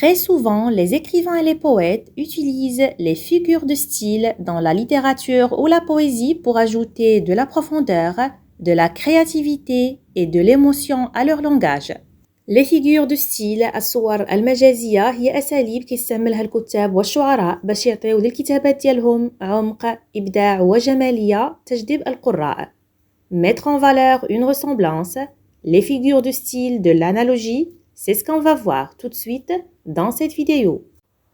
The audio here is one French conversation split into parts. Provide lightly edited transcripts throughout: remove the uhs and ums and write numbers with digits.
Très souvent, les écrivains et les poètes utilisent les figures de style dans la littérature ou la poésie pour ajouter de la profondeur, de la créativité et de l'émotion à leur langage. Les figures de style الصور المجازية هي أساليب كيستعملها الكتاب والشعراء باش يعطيو للكتابات ديالهم عمق، إبداع وجمالية تجذب القراء. Mettre en valeur une ressemblance, les figures de style de l'analogie, c'est ce qu'on va voir tout de suite dans cette vidéo.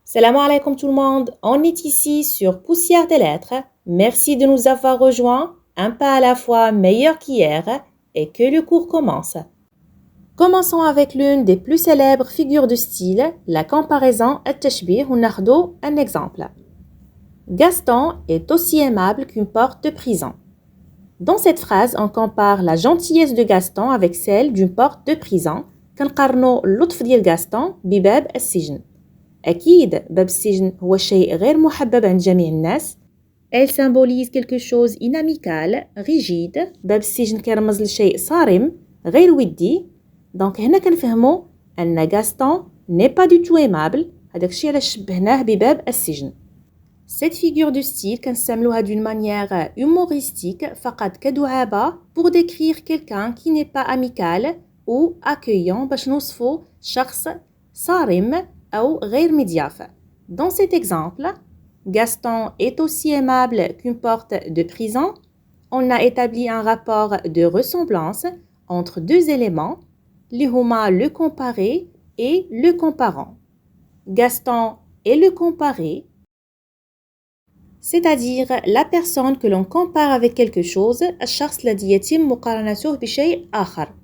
Salam alaikum tout le monde, on est ici sur Poussière des lettres. Merci de nous avoir rejoints, un pas à la fois meilleur qu'hier, et que le cours commence. Commençons avec l'une des plus célèbres figures de style, la comparaison التشبيه وناخدو un exemple. Gaston est aussi aimable qu'une porte de prison. Dans cette phrase, on compare la gentillesse de Gaston avec celle d'une porte de prison. كنقارنوا اللطف ديال غاستون بباب السجن. أكيد باب السجن هو شيء غير محبب عند جميع الناس. Elle symbolise quelque chose inamical, rigide. باب السجن كيرمز لشيء صارم غير ودي. دونك هنا كنفهموا أن غاستون n'est pas du tout aimable. هذاك الشيء علاش شبهناه بباب السجن. Cette figure de style كنستعملوها d'une manière humoristique فقط كدعابة pour décrire quelqu'un qui n'est pas amical ou accueillant باش نوصفوا شخص صارم أو غير مضياف. Dans cet exemple, Gaston est aussi aimable qu'une porte de prison. On a établi un rapport de ressemblance entre deux éléments, اللي هما le comparé et le comparant. Gaston est le comparé, c'est-à-dire la personne que l'on compare avec quelque chose, الشخص الذي يتم مقارنته بشيء آخر.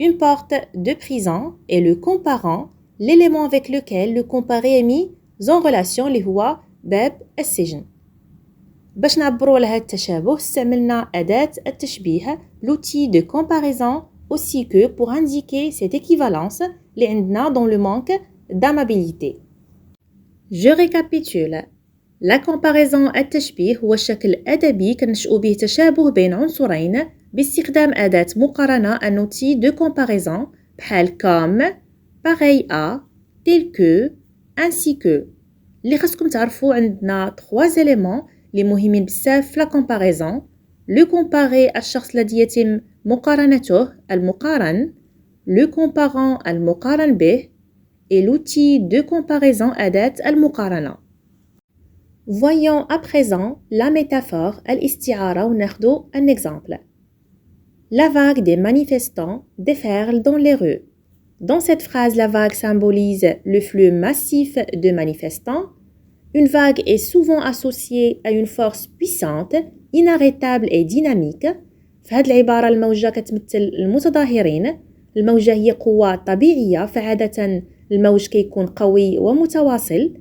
Une porte de prison est le comparant, l'élément avec lequel le comparé est mis en relation اللي هو باب السجن. باش نعبروا على هذا التشابه استعملنا أداة التشبيه l'outil de comparaison aussi que pour indiquer cette équivalence اللي عندنا dans le manque d'amabilité. Je récapitule. La comparaison التشبيه هو الشكل الأدبي كنشأو به تشابه بين عنصرين باستخدام أداة مقارنة un outil de comparaison بحال comme, pareil à, tel que, ainsi que. اللي خاصكم تعرفوا عندنا 3 éléments اللي مهمين بزاف في la comparaison. Le comparé الشخص الذي يتم مقارنته المقارن, le comparant المقارن به, et l'outil de comparaison أداة المقارنة. Voyons à présent la métaphore الاستعارة وناخدو un exemple. La vague des manifestants déferle dans les rues. Dans cette phrase, la vague symbolise le flux massif de manifestants. Une vague est souvent associée à une force puissante, inarrêtable et dynamique. في هذه العبارة الموجة كتمثل المتظاهرين. الموجة هي قوة طبيعية فعادة الموج كيكون قوي ومتواصل.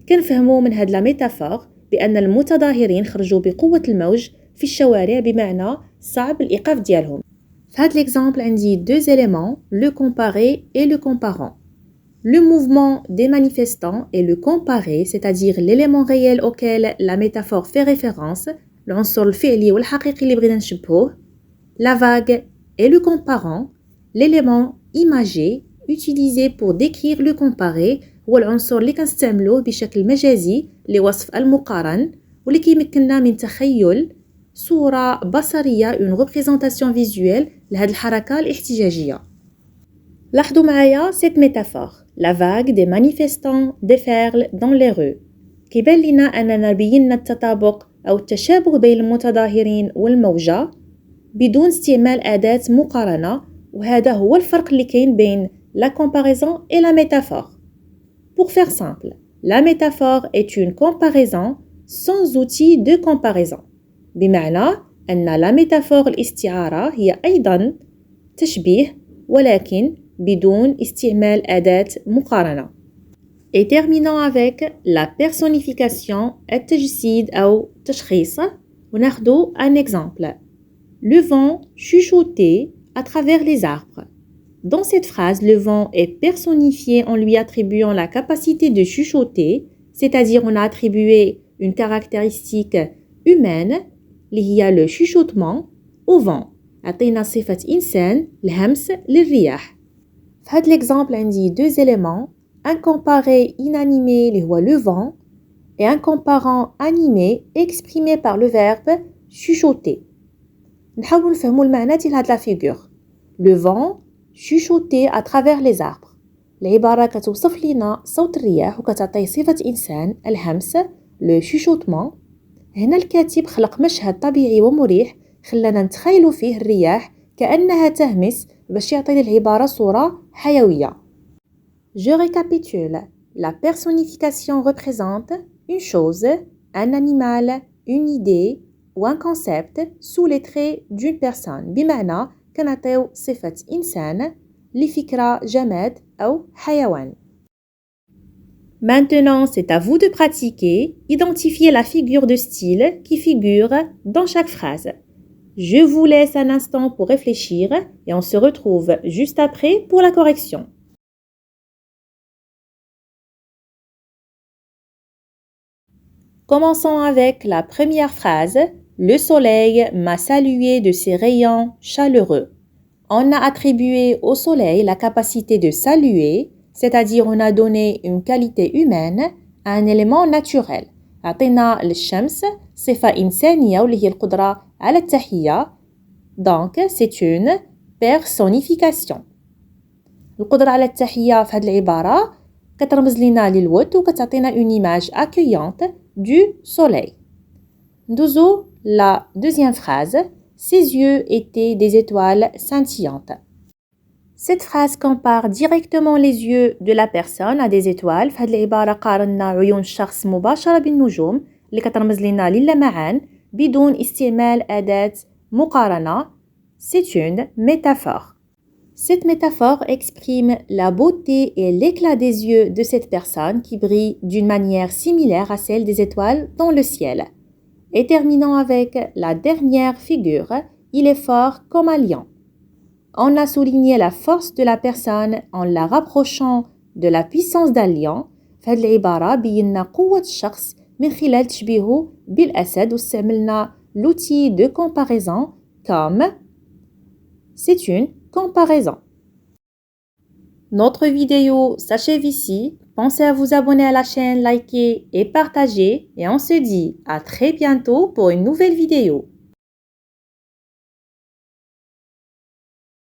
كنفهموا من هذه الميتافور بأن المتظاهرين خرجوا بقوة الموج في الشوارع بمعنى صعب الإيقاف ديالهم. في هذا l'exemple عندي 2 éléments, le comparé et le comparant. Le mouvement des manifestants est le comparé, c'est-à-dire l'élément réel auquel la métaphore fait référence, العنصر الفعلي والحقيقي اللي بغينا نشبهوه. La vague est le comparant, l'élément imagé utilisé pour décrire le comparé هو العنصر اللي كنستعملوه بشكل مجازي لوصف المقارن واللي كيمكننا من تخيل صورة بصرية une représentation visuelle لهذه الحركة الاحتجاجية. لاحظوا معايا cette métaphore. La vague des manifestants déferle dans les rues. كيبان لنا أننا بينا التطابق أو التشابه بين المتظاهرين والموجة بدون استعمال أداة مقارنة وهذا هو الفرق اللي كاين بين la comparaison et la métaphore. Pour faire simple, la métaphore est une comparaison sans outil de comparaison. بمعنى أن la métaphore الاستعارة هي أيضا تشبيه ولكن بدون استعمال أداة مقارنة. Et terminons avec la personnification التجسيد أو تشخيص وناخدو un exemple. Le vent chuchotait à travers les arbres. Dans cette phrase, le vent est personnifié en lui attribuant la capacité de chuchoter, c'est-à-dire on a attribué une caractéristique humaine, اللي هي le chuchotement, au vent. عطينا صفة إنسان الهمس للرياح. في هذا l'exemple عندي 2 éléments, un comparé inanimé اللي هو le vent et un comparant animé exprimé par le verbe chuchoter. نحاولوا نفهموا المعنى ديال هاد لا فيغور. Le vent chuchotait à travers les arbres. العبارة كتوصف لنا صوت الرياح وكتعطيه صفة إنسان الهمس le chuchotement. هنا الكاتب خلق مشهد طبيعي ومريح خلانا نتخيلوا فيه الرياح كأنها تهمس باش يعطي للعبارة صورة حيوية. Je récapitule. La personnification représente une chose, un animal, une idée ou un concept sous les traits d'une personne. بمعنى كنعطيو صفة إنسان لفكرة جماد أو حيوان. Maintenant, c'est à vous de pratiquer. Identifiez la figure de style qui figure dans chaque phrase. Je vous laisse un instant pour réfléchir et on se retrouve juste après pour la correction. Commençons avec la première phrase. Le soleil m'a salué de ses rayons chaleureux. On a attribué au soleil la capacité de saluer, c'est-à-dire on a donné une qualité humaine à un élément naturel. عطينا للشمس صفة إنسانية واللي هي القدرة على التحية. Donc, c'est une personnification. القدرة على التحية في هذه العبارة كترمز لنا للود وكتعطينا une image accueillante du soleil. ندوزو la deuxième phrase. Ses yeux étaient des étoiles scintillantes. Cette phrase compare directement les yeux de la personne à des étoiles. في هذه العبارة قارنا عيون الشخص مباشرة بالنجوم اللي كترمز لنا للمعان بدون استعمال أداة مقارنة. C'est une métaphore. Cette métaphore exprime la beauté et l'éclat des yeux de cette personne qui brille d'une manière similaire à celle des étoiles dans le ciel. Et terminons avec la dernière figure. Il est fort comme un lion. On a souligné la force de la personne en la rapprochant de la puissance d'un lion. في هذه العبارة بينا قوة الشخص من خلال تشبيهه بالأسد واستعملنا l'outil de comparaison comme c'est une comparaison. Notre vidéo s'achève ici. Pensez à vous abonner à la chaîne, liker et partager. Et on se dit à très bientôt pour une nouvelle vidéo.